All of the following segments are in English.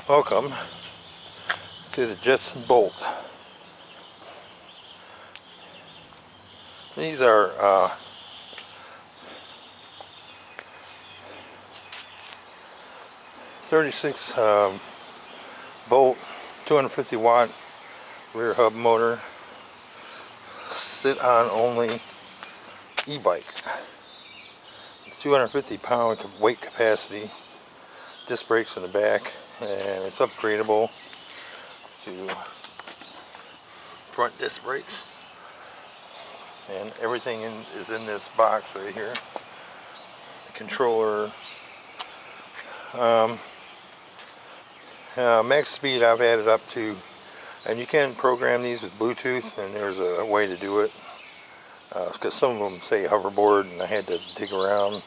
Welcome to the Jetson Bolt. These are 36 volt, 250 watt rear hub motor, sit on only e-bike. It's 250 pound weight capacity, disc brakes in the back, and it's upgradable to front disc brakes, and everything is in this box right here. The controller, max speed I've added up to, and you can program these with Bluetooth, and there's a way to do it, because some of them say hoverboard and I had to dig around.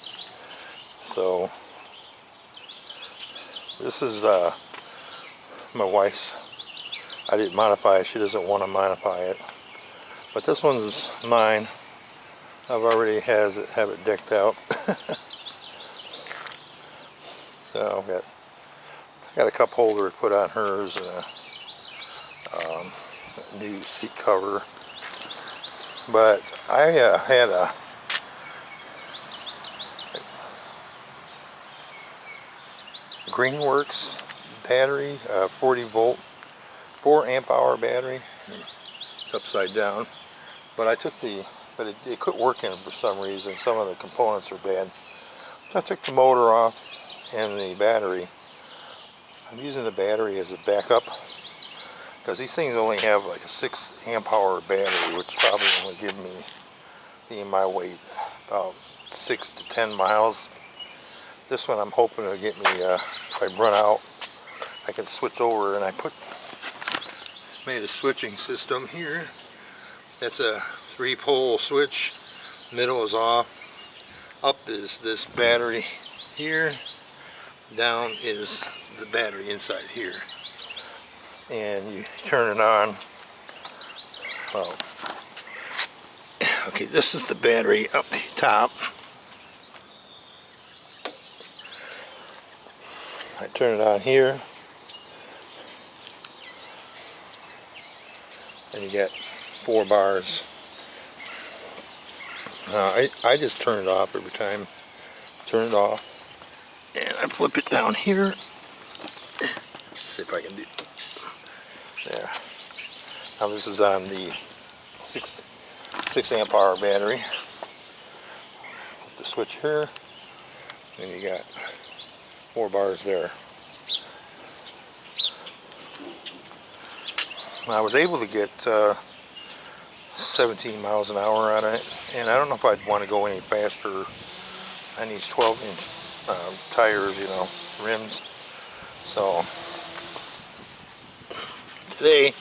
So this is my wife's. I didn't modify it. She doesn't want to modify it, but this one's mine. I've already have it decked out. So I've got a cup holder to put on hers, and a new seat cover. But I had a Greenworks battery, 40 volt, 4 amp hour battery. It's upside down, but it quit working for some reason. Some of the components are bad. So I took the motor off and the battery. I'm using the battery as a backup, because these things only have like a 6 amp hour battery, which probably only give me my weight about 6 to 10 miles. This one I'm hoping to get me, if I run out, I can switch over, and I made a switching system here. That's a 3-pole switch. Middle is off. Up is this battery here. Down is the battery inside here. And you turn it on. Well, okay, this is the battery up the top. I turn it on here, and you get 4 bars. I just turn it off every time. Turn it off, and I flip it down here. Let's see if I can do it. There. Now this is on the 6 amp hour battery. Put the switch here, and you got 4 bars there. I was able to get 17 miles an hour on it, and I don't know if I'd want to go any faster on these 12-inch tires, rims. So today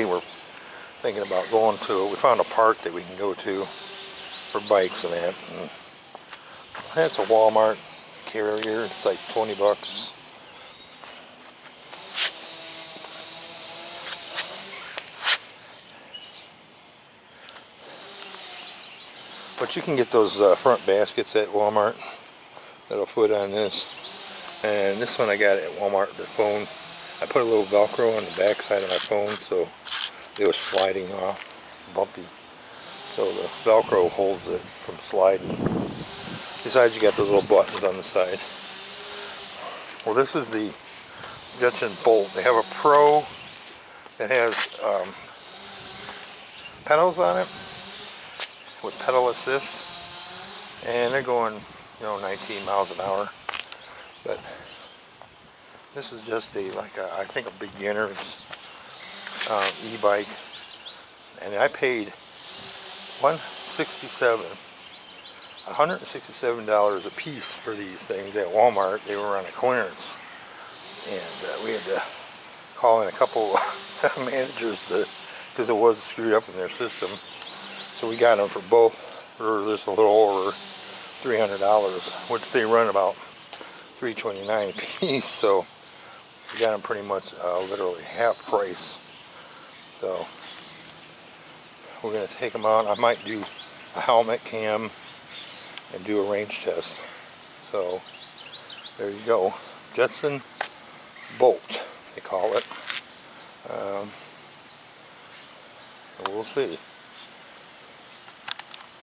we're thinking about going to, we found a park that we can go to for bikes and that. And that's a Walmart carrier. It's like 20 bucks. But you can get those front baskets at Walmart that'll fit on this. And this one I got at Walmart, the phone. I put a little Velcro on the back side of my phone, so it was sliding off, bumpy. So the Velcro holds it from sliding. Besides, you got the little buttons on the side. Well, this is the Jetson Bolt. They have a Pro that has pedals on it with pedal assist, and they're going 19 miles an hour. But this is just I think a beginner's e-bike, and I paid $167 a piece for these things at Walmart. They were on a clearance, and we had to call in a couple managers because it was screwed up in their system. So we got them for both for just a little over $300, which they run about $329 a piece. So we got them pretty much literally half price. So we're going to take them out. I might do a helmet cam and do a range test. So there you go. Jetson Bolt, they call it. We'll see.